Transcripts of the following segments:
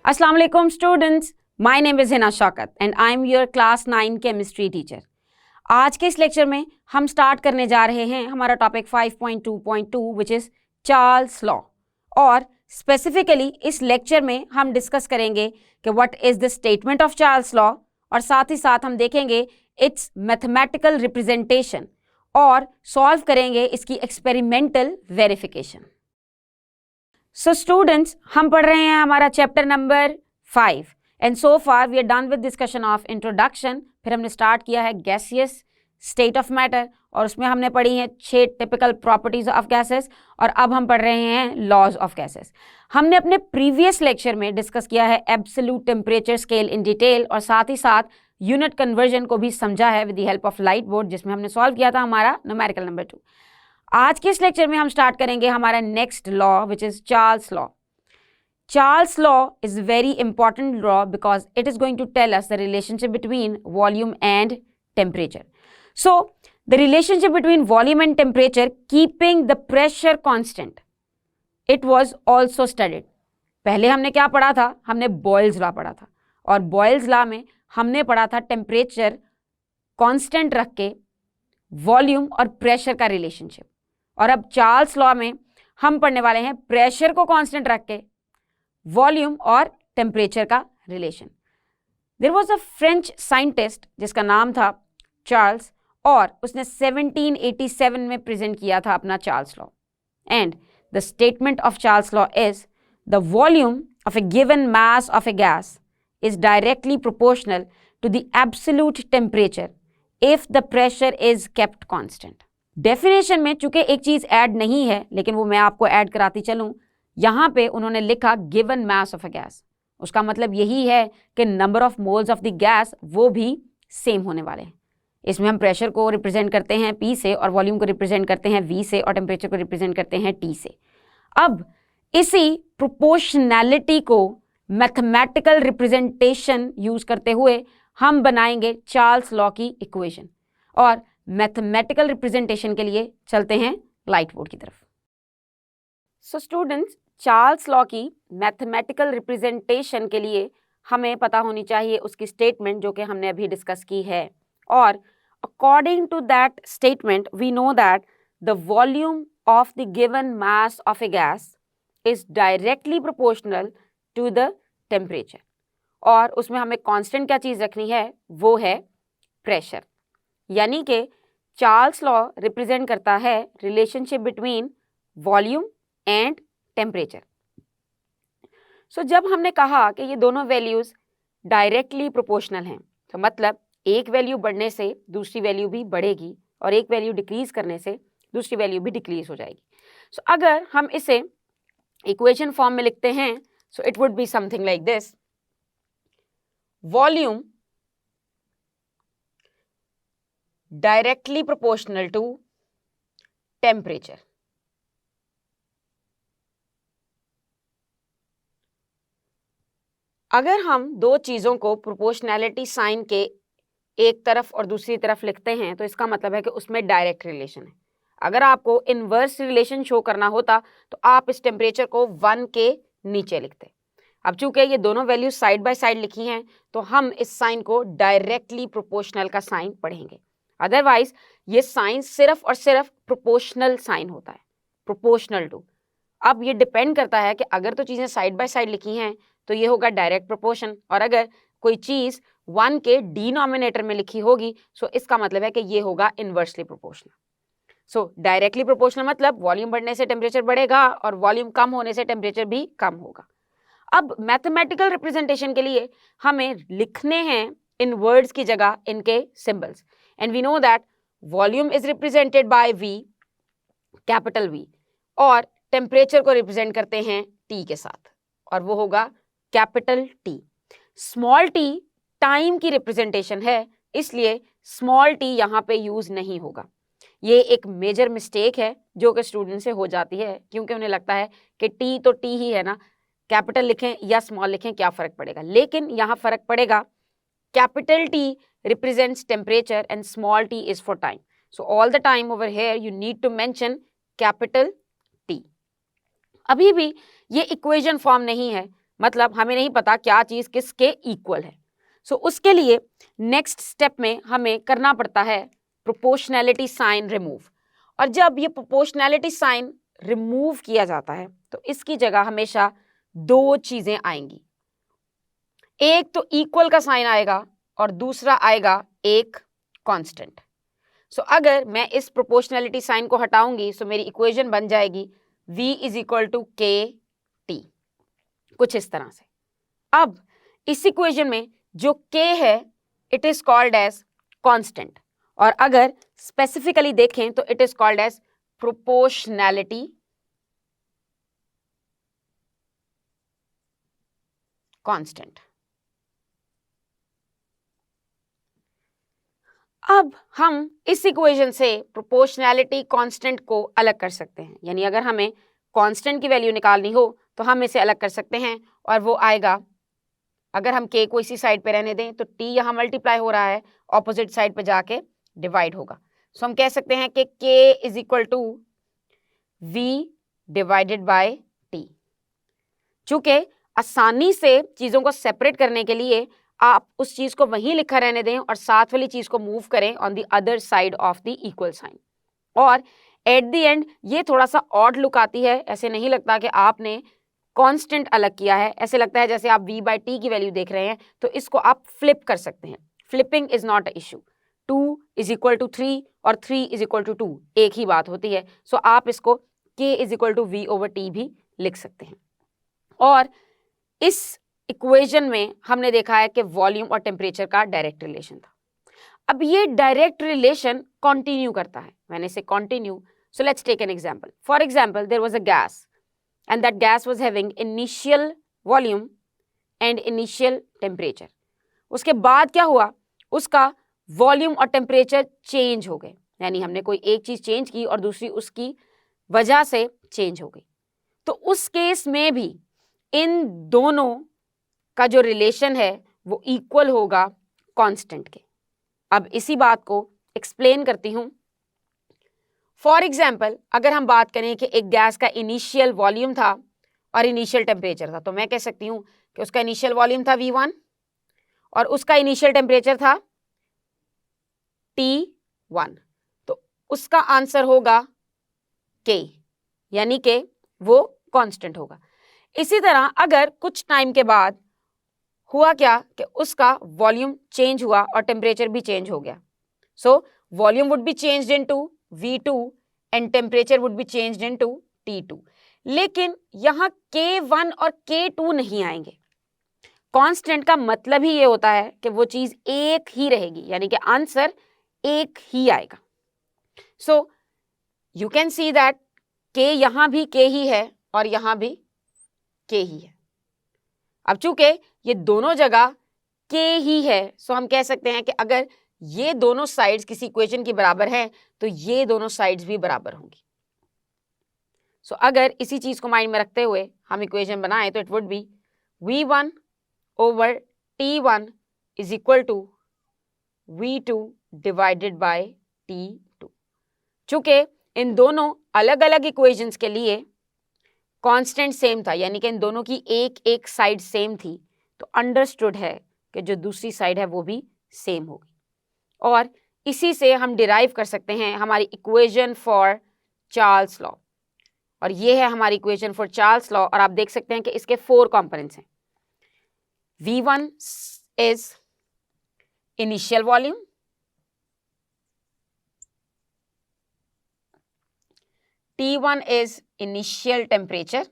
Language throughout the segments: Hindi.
Assalamu alaikum students, my name is Hina Shaukat and I am your class 9 chemistry teacher. आज के इस लेक्चर में हम स्टार्ट करने जा रहे हैं हमारा topic 5.2.2 which is Charles law और स्पेसिफिकली इस लेक्चर में हम डिस्कस करेंगे कि what is the statement of Charles law और साथ ही साथ हम देखेंगे इट्स मैथमेटिकल रिप्रेजेंटेशन और सॉल्व करेंगे इसकी एक्सपेरिमेंटल वेरिफिकेशन. सो स्टूडेंट्स, हम पढ़ रहे हैं हमारा chapter number 5 and so far we are done with discussion of introduction. फिर हमने स्टार्ट किया है गैसियस स्टेट ऑफ मैटर और उसमें हमने पढ़ी हैं 6 टिपिकल प्रॉपर्टीज ऑफ गैसेस और अब हम पढ़ रहे हैं लॉज ऑफ गैसेस. हमने अपने प्रीवियस लेक्चर में डिस्कस किया है absolute temperature scale in detail और साथ ही साथ यूनिट कन्वर्जन को भी समझा है with the help of light board, जिसमें हमने सॉल्व किया था हमारा न्यूमेरिकल नंबर 2. आज के इस लेक्चर में हम स्टार्ट करेंगे हमारा next law which is Charles law. Charles law is very important law because it is going to tell us the relationship between volume and temperature. So, the relationship between volume and temperature keeping the pressure constant. It was also studied. पहले हमने क्या पढ़ा था? हमने Boyle's law पढ़ा था और Boyle's law में हमने पढ़ा था टेम्परेचर कांस्टेंट रख के वॉल्यूम और प्रेशर का रिलेशनशिप. और अब चार्ल्स लॉ में हम पढ़ने वाले हैं प्रेशर को कांस्टेंट रख के वॉल्यूम और टेम्परेचर का relation. There was a French scientist जिसका नाम था चार्ल्स और उसने 1787 में प्रेजेंट किया था अपना Charles law. And the statement of Charles law is the volume of a given mass of a gas is directly proportional to the absolute temperature if the pressure is kept constant. Definition में चूंकि एक चीज ऐड नहीं है लेकिन वो मैं आपको ऐड कराती चलूं, यहाँ पे उन्होंने लिखा given mass of a gas. उसका मतलब यही है कि number of moles of the gas वो भी सेम होने वाले हैं. इसमें हम प्रेशर को रिप्रेजेंट करते हैं P से और वॉल्यूम को रिप्रेजेंट करते हैं V से और टेम्परेचर को रिप्रेजेंट करते हैं T से. अब इसी प्रोपोर्शनैलिटी को मैथमेटिकल रिप्रेजेंटेशन यूज करते हुए हम बनाएंगे चार्ल्स लॉ की इक्वेशन और मैथमेटिकल रिप्रेजेंटेशन के लिए चलते हैं लाइट बोर्ड की तरफ. सो स्टूडेंट्स, चार्ल्स लॉ की मैथमेटिकल रिप्रेजेंटेशन के लिए हमें पता होनी चाहिए उसकी स्टेटमेंट जो कि हमने अभी डिस्कस की है. और according to that statement we know that the volume of the given mass of a gas is directly proportional to the temperature. और उसमें हमें कांस्टेंट क्या चीज़ रखनी है, वो है प्रेशर. यानी कि चार्ल्स लॉ रिप्रेजेंट करता है relationship between volume and temperature. So जब हमने कहा कि ये दोनों वैल्यूज डायरेक्टली प्रोपोर्शनल हैं तो मतलब एक वैल्यू बढ़ने से दूसरी वैल्यू भी बढ़ेगी और एक वैल्यू डिक्रीज करने से दूसरी वैल्यू भी डिक्रीज हो जाएगी. सो अगर हम इसे इक्वेशन फॉर्म में लिखते हैं so it would be something like this. Volume directly proportional to temperature. अगर हम दो चीज़ों को प्रोपोर्शनैलिटी साइन के एक तरफ और दूसरी तरफ लिखते हैं तो इसका मतलब है कि उसमें डायरेक्ट रिलेशन है. अगर आपको इनवर्स रिलेशन शो करना होता तो आप इस टेम्परेचर को 1 के नीचे लिखते. अब चूंकि ये दोनों वैल्यूज साइड बाय साइड लिखी हैं तो हम इस साइन को डायरेक्टली प्रोपोर्शनल का साइन पढ़ेंगे. अदरवाइज ये साइन सिर्फ और सिर्फ प्रोपोर्शनल साइन होता है, प्रोपोर्शनल टू. अब ये डिपेंड करता है कि अगर तो चीज़ें साइड बाय साइड लिखी हैं तो ये होगा डायरेक्ट प्रोपोर्शन और अगर कोई चीज़ 1 के डिनोमिनेटर में लिखी होगी सो इसका मतलब है कि ये होगा इन्वर्सली प्रोपोर्शनल. सो डायरेक्टली प्रोपोर्शनल मतलब वॉल्यूम बढ़ने से टेम्परेचर बढ़ेगा और वॉल्यूम कम होने से टेम्परेचर भी कम होगा. अब मैथमेटिकल रिप्रेजेंटेशन के लिए हमें लिखने हैं इन वर्ड्स की जगह इनके symbols. And we know that volume is represented by V, capital V, और टेम्परेचर को रिप्रेजेंट करते हैं T के साथ और वो होगा capital T. Small t time की रिप्रेजेंटेशन है इसलिए स्मॉल t यहाँ पे यूज नहीं होगा. ये एक मेजर मिस्टेक है जो कि स्टूडेंट से हो जाती है क्योंकि उन्हें लगता है कि t तो t ही है ना, कैपिटल लिखें या स्मॉल लिखें क्या फ़र्क पड़ेगा. लेकिन यहाँ फ़र्क पड़ेगा. Capital T represents temperature and small t is for time. So all the time over here you need to mention capital T. अभी भी ये इक्वेशन फॉर्म नहीं है मतलब हमें नहीं पता क्या चीज़ किसके इक्वल है। सो उसके लिए नेक्स्ट स्टेप में हमें करना पड़ता है प्रोपोर्शनैलिटी साइन रिमूव। और जब ये प्रोपोर्शनैलिटी साइन रिमूव किया जाता है तो इसकी जगह हमेशा दो चीज़ें आएंगी, एक तो इक्वल का साइन आएगा और दूसरा आएगा एक कांस्टेंट। सो अगर मैं इस प्रोपोर्शनैलिटी साइन को हटाऊंगी तो मेरी इक्वेशन बन जाएगी v इज इक्वल टू के टी, कुछ इस तरह से। अब इस इक्वेशन में जो k है it is called as constant, और अगर स्पेसिफिकली देखें तो it is called as proportionality constant. अब हम इस इक्वेशन से प्रोपोर्शनैलिटी कांस्टेंट को अलग कर सकते हैं, यानी अगर हमें कांस्टेंट की वैल्यू निकालनी हो तो हम इसे अलग कर सकते हैं, और वो आएगा, अगर हम k को इसी साइड पे रहने दें तो t यहाँ मल्टीप्लाई हो रहा है, ऑपोजिट साइड पे जाके डिवाइड होगा। सो हम कह सकते हैं कि k is equal to v divided by t। चूंकि आसानी से चीज़ों को सेपरेट करने के लिए आप उस चीज़ को वहीं लिखा रहने दें और साथ वाली चीज़ को मूव करें on the other side of the equal sign, और एट द एंड ये थोड़ा सा ऑड लुक आती है। ऐसे नहीं लगता कि आपने कांस्टेंट अलग किया है, ऐसे लगता है जैसे आप v बाई टी की वैल्यू देख रहे हैं। तो इसको आप फ्लिप कर सकते हैं, flipping is not a issue. 2 is equal to 3 और 3 इज इक्वल टू 2 एक ही बात होती है। सो आप इसको k is equal to v over t भी लिख सकते हैं। और इस इक्वेशन में हमने देखा है कि वॉल्यूम और टेम्परेचर का डायरेक्ट रिलेशन था। अब ये डायरेक्ट रिलेशन कंटिन्यू करता है। When I say continue, so let's take an example. For example, there was a gas and that gas was having initial volume and initial temperature. उसके बाद क्या हुआ, उसका वॉल्यूम और टेम्परेचर चेंज हो गए, यानी हमने कोई एक चीज चेंज की और दूसरी उसकी वजह से चेंज हो गई। तो उस केस में भी इन दोनों का जो रिलेशन है वो इक्वल होगा कांस्टेंट के। अब इसी बात को एक्सप्लेन करती हूं। फॉर एग्जाम्पल, अगर हम बात करें कि एक गैस का इनिशियल वॉल्यूम था और इनिशियल टेम्परेचर था, तो मैं कह सकती हूँ कि उसका इनिशियल वॉल्यूम था V1 और उसका इनिशियल टेम्परेचर था T1, तो उसका आंसर होगा K, यानी कि वो कांस्टेंट होगा। इसी तरह अगर कुछ टाइम के बाद हुआ क्या कि उसका वॉल्यूम चेंज हुआ और टेम्परेचर भी चेंज हो गया, so volume would be changed into V2 and temperature would be changed into T2, लेकिन यहाँ K1 और K2 नहीं आएंगे। कांस्टेंट का मतलब ही ये होता है कि वो चीज एक ही रहेगी, यानी कि आंसर एक ही आएगा। So you can see that K यहाँ भी K ही है और यहाँ भी K ही है। अब चूंकि ये दोनों जगह K ही है, सो हम कह सकते हैं कि अगर ये दोनों साइड्स किसी इक्वेशन की बराबर हैं तो ये दोनों साइड्स भी बराबर होंगी। सो अगर इसी चीज को माइंड में रखते हुए हम इक्वेशन बनाएं तो it would be V1 over T1 is equal to V2 divided by T2। चूंकि इन दोनों अलग अलग इक्वेशंस के लिए कांस्टेंट सेम था, यानी कि इन दोनों की एक एक साइड सेम थी, तो अंडरस्टूड है कि जो दूसरी साइड है वो भी सेम होगी। और इसी से हम डिराइव कर सकते हैं हमारी इक्वेशन फॉर चार्ल्स लॉ, और ये है हमारी इक्वेशन फॉर चार्ल्स लॉ। और आप देख सकते हैं कि इसके 4 कंपोनेंट्स हैं। V1 is initial volume, T1 is initial temperature,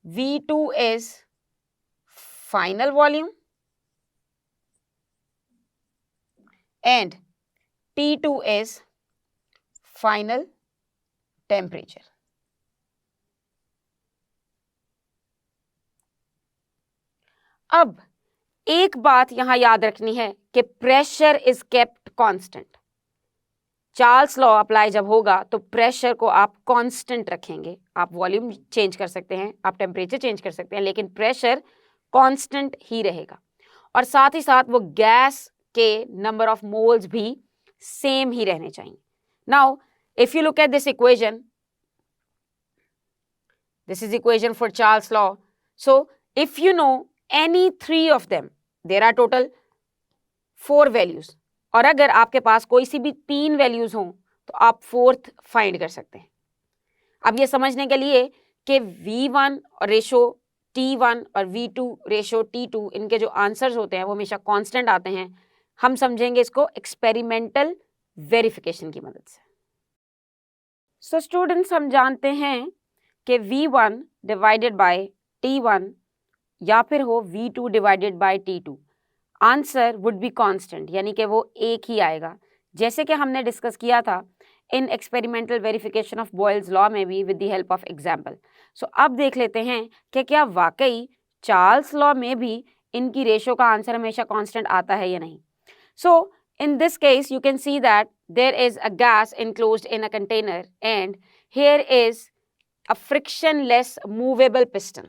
V2 is final volume, and T2 is final temperature. अब एक बात यहां याद रखनी है कि pressure is kept constant. Charles law apply जब होगा तो प्रेशर को आप कांस्टेंट रखेंगे। आप वॉल्यूम चेंज कर सकते हैं, आप टेम्परेचर चेंज कर सकते हैं, लेकिन प्रेशर कांस्टेंट ही रहेगा। और साथ ही साथ वो गैस के नंबर ऑफ मोल्स भी सेम ही रहने चाहिए। Now If you look at this equation, this is equation for Charles law. So if you know any three of them, there are total 4 values, और अगर आपके पास कोई सी भी 3 वैल्यूज हों तो आप 4th फाइंड कर सकते हैं। अब ये समझने के लिए कि V1 और रेशो T1 और V2 रेशो T2 इनके जो आंसर्स होते हैं वो हमेशा कांस्टेंट आते हैं, हम समझेंगे इसको एक्सपेरिमेंटल वेरिफिकेशन की मदद से। सो स्टूडेंट्स, हम जानते हैं कि V1 डिवाइडेड बाय T1 या फिर हो V2 divided by T2, answer would be constant, यानी कि वो एक ही आएगा, जैसे कि हमने डिस्कस किया था in experimental verification of Boyle's law में भी with the help of example. So अब देख लेते हैं कि क्या वाकई चार्ल्स लॉ में भी इनकी रेशो का आंसर हमेशा कांस्टेंट आता है या नहीं। सो in this case you can see that there is a gas enclosed in a container and here is a frictionless movable piston.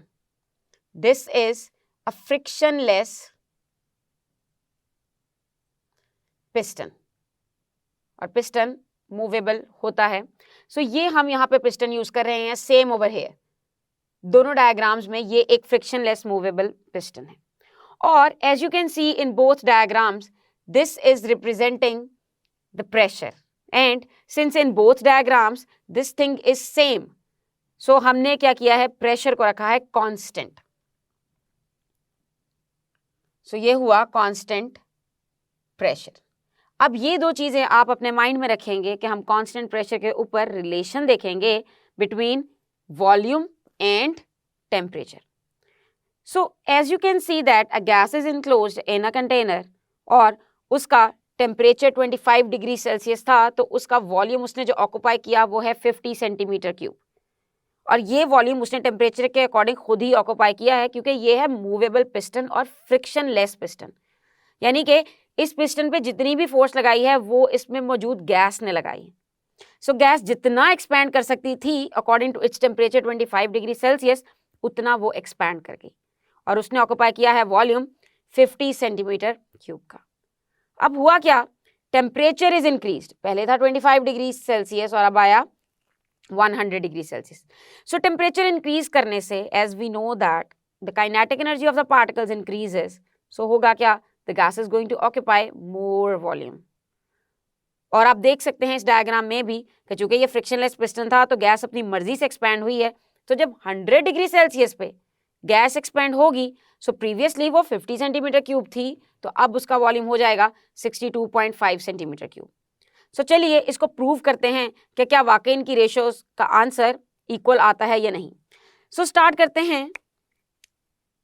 This is a frictionless piston और piston movable होता है। So ये हम यहाँ पे piston यूज कर रहे हैं same over here, दोनों डायग्राम्स में ये एक frictionless movable piston है। और as you can see in both diagrams, this is representing the pressure and since in both diagrams this thing is same, so हमने क्या किया है, प्रेशर को रखा है constant। so ये हुआ constant pressure। अब ये दो चीजें आप अपने माइंड में रखेंगे कि हम constant pressure के ऊपर रिलेशन देखेंगे between volume and temperature। so as you can see that a gas is enclosed in a container और उसका टेम्परेचर 25 डिग्री सेल्सियस था, तो उसका वॉल्यूम उसने जो ऑक्यूपाई किया वो है 50 सेंटीमीटर क्यूब, और ये वॉल्यूम उसने टेम्परेचर के अकॉर्डिंग खुद ही ऑक्यूपाई किया है क्योंकि ये है मूवेबल पिस्टन और फ्रिक्शन लेस पिस्टन, यानी कि इस पिस्टन पे जितनी भी फोर्स लगाई है वो इसमें मौजूद गैस ने लगाई है। सो गैस जितना एक्सपैंड कर सकती थी according to its temperature 25 degree Celsius, उतना वो एक्सपैंड कर गई और उसने ऑक्यूपाई किया है वॉल्यूम 50 सेंटीमीटर क्यूब का। अब हुआ क्या, टेम्परेचर इज इंक्रीज्ड, पहले था 25 डिग्री सेल्सियस और अब आया 100 degree Celsius. So temperature increase करने से as we know that the kinetic energy of the particles increases, so होगा क्या, the gas is going to occupy more volume. और आप देख सकते हैं इस डायग्राम में भी कि चूंकि ये फ्रिक्शनलेस पिस्टन था तो गैस अपनी मर्जी से एक्सपैंड हुई है, तो जब 100 डिग्री सेल्सियस पे गैस एक्सपैंड होगी, सो प्रीवियसली वो 50 सेंटीमीटर क्यूब थी, तो अब उसका वॉल्यूम हो जाएगा 62.5 सेंटीमीटर क्यूब। सो चलिए इसको प्रूव करते हैं कि क्या वाकई इनकी रेशियोज का आंसर इक्वल आता है या नहीं। सो स्टार्ट करते हैं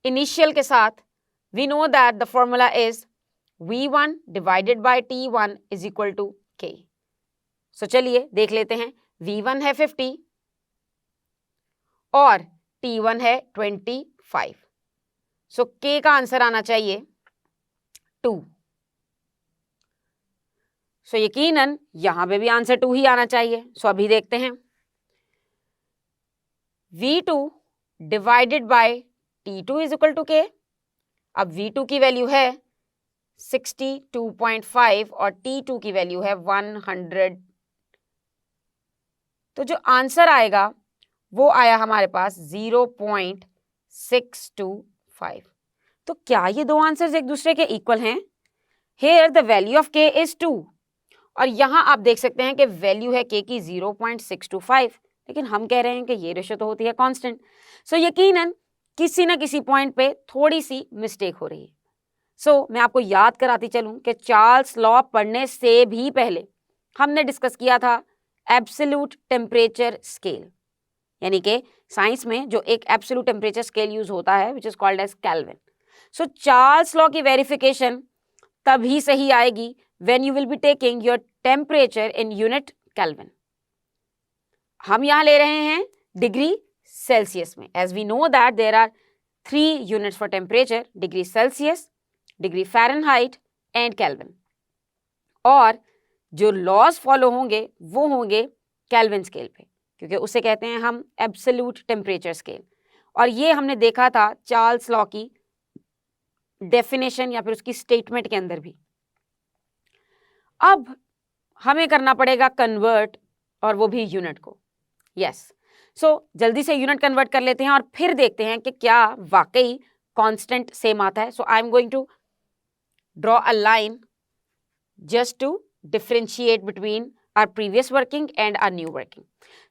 इनिशियल के साथ। We know that the formula is V1 divided by T1 is equal to K। So चलिए देख लेते हैं, V1 है 50 और T1 है 25, सो K का आंसर आना चाहिए 2। सो यकीनन यहां पे भी आंसर 2 ही आना चाहिए। सो अभी देखते हैं, V2 divided by T2 is equal to K। अब V2 की वैल्यू है 62.5 और T2 की वैल्यू है 100, तो जो आंसर आएगा वो आया हमारे पास 0.625। तो क्या ये दो आंसर्स एक दूसरे के इक्वल हैं? Here the value of K is 2 और यहाँ आप देख सकते हैं कि वैल्यू है K की 0.625, लेकिन हम कह रहे हैं कि ये रेशो तो होती है कांस्टेंट। सो यकीनन किसी ना किसी पॉइंट पे थोड़ी सी मिस्टेक हो रही है। सो मैं आपको याद कराती चलूं कि चार्ल्स लॉ पढ़ने से भी पहले हमने डिस्कस किया था एब्सोल्यूट टेम्परेचर स्केल, यानी कि साइंस में जो एक एब्सोल्यूट टेम्परेचर स्केल यूज होता है which is called as Kelvin. So Charles law की वेरिफिकेशन तभी सही आएगी when you will be taking your temperature in unit Kelvin. हम यहाँ ले रहे हैं डिग्री सेल्सियस में, as we know that there are 3 units for temperature, degree Celsius, degree Fahrenheit and Kelvin, और जो लॉज फॉलो होंगे वो होंगे केल्विन स्केल पे, क्योंकि उसे कहते हैं हम एब्सोल्यूट टेम्परेचर स्केल। और ये हमने देखा था चार्ल्स लॉ की डेफिनेशन या फिर उसकी स्टेटमेंट के अंदर भी। अब हमें करना पड़ेगा कन्वर्ट और वो भी यूनिट को। यस, सो जल्दी से यूनिट कन्वर्ट कर लेते हैं और फिर देखते हैं कि क्या वाकई कांस्टेंट सेम आता है। So I am going to draw a line just to differentiate between our previous working and our new working.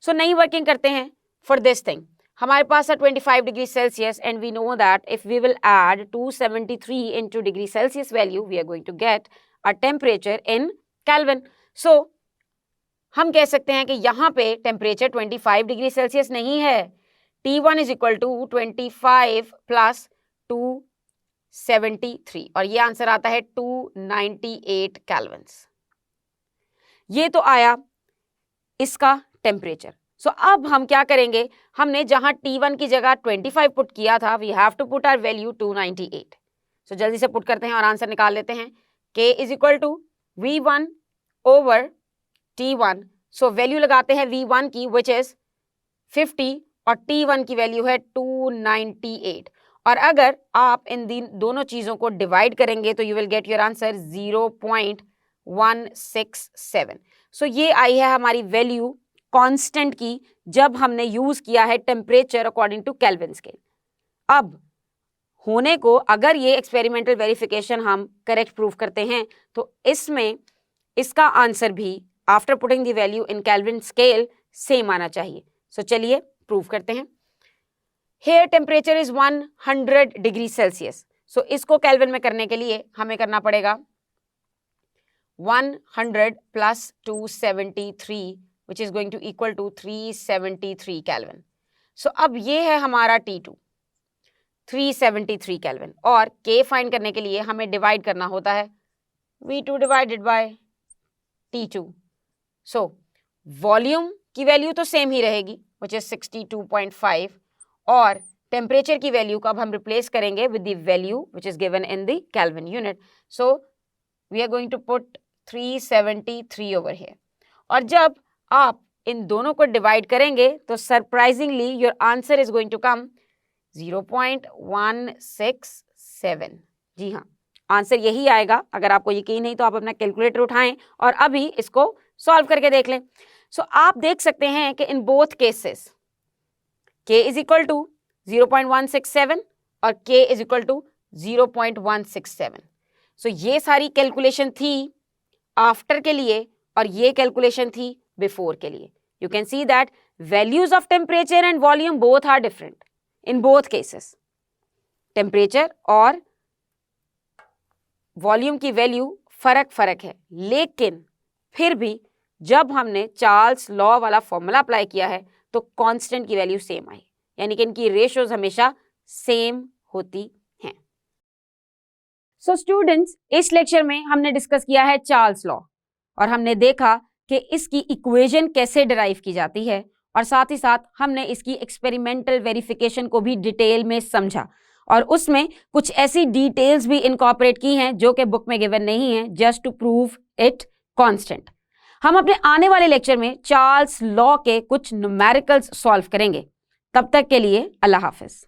So नई working करते हैं for this thing. हमारे पास है 25 degree Celsius and we know that if we will add 273 into degree Celsius value, we are going to get a temperature in Kelvin. So हम कह सकते हैं कि यहाँ पे temperature 25 degree Celsius नहीं है. T1 is equal to 25 plus 273 और ये आंसर आता है 298 केल्विन्स। ये तो आया इसका टेम्परेचर। सो अब हम क्या करेंगे, हमने जहां T1 की जगह 25 पुट किया था, we have to put our value 298। So जल्दी से पुट करते हैं और आंसर निकाल लेते हैं। K is equal to V1 over T1। So value लगाते हैं V1 की विच इज 50 और T1 की वैल्यू है 298। और अगर आप इन दोनों चीज़ों को डिवाइड करेंगे तो you will get your answer 0.167। सो ये आई है हमारी वैल्यू कांस्टेंट की जब हमने यूज़ किया है temperature according to Kelvin scale. अब होने को अगर ये एक्सपेरिमेंटल वेरिफिकेशन हम करेक्ट प्रूव करते हैं तो इसमें इसका आंसर भी after putting the value in Kelvin scale same आना चाहिए। सो चलिए प्रूव करते हैं। Here temperature is 100 degree Celsius. So इसको केल्विन में करने के लिए हमें करना पड़ेगा 100 plus 273 which is going to equal to 373 Kelvin. So अब ये है हमारा T2 373 Kelvin और K फाइंड करने के लिए हमें डिवाइड करना होता है V2 divided by T2. So volume की वैल्यू तो सेम ही रहेगी which is 62.5 और टेम्परेचर की वैल्यू को अब हम रिप्लेस करेंगे with the value which is given in the Kelvin unit. So we are going to put 373 over here और जब आप इन दोनों को डिवाइड करेंगे तो surprisingly your answer is going to come 0.167। जी हाँ, आंसर यही आएगा। अगर आपको यकीन नहीं तो आप अपना कैलकुलेटर उठाएं और अभी इसको सॉल्व करके देख लें। सो आप देख सकते हैं कि in both cases K is equal to 0.167 और K is equal to 0.167. So ये सारी कैलकुलेशन थी आफ्टर के लिए और ये कैलकुलेशन थी बिफोर के लिए। You can see that values of temperature and volume both are different in both cases. Temperature और वॉल्यूम की वैल्यू फर्क है, लेकिन फिर भी जब हमने चार्ल्स लॉ वाला फॉर्मूला अप्लाई किया है तो कांस्टेंट की वैल्यू सेम आई, यानी कि इनकी रेशियोज हमेशा सेम होती हैं। सो स्टूडेंट्स, इस लेक्चर में हमने डिस्कस किया है चार्ल्स लॉ और हमने देखा कि इसकी इक्वेशन कैसे डिराइव की जाती है और साथ ही साथ हमने इसकी एक्सपेरिमेंटल वेरिफिकेशन को भी डिटेल में समझा और उसमें कुछ ऐसी डिटेल्स भी इनकॉर्पोरेट की हैं जो कि बुक में गिवन नहीं है, just to prove it constant. हम अपने आने वाले लेक्चर में चार्ल्स लॉ के कुछ न्यूमेरिकल्स सॉल्व करेंगे। तब तक के लिए अल्लाह हाफिज।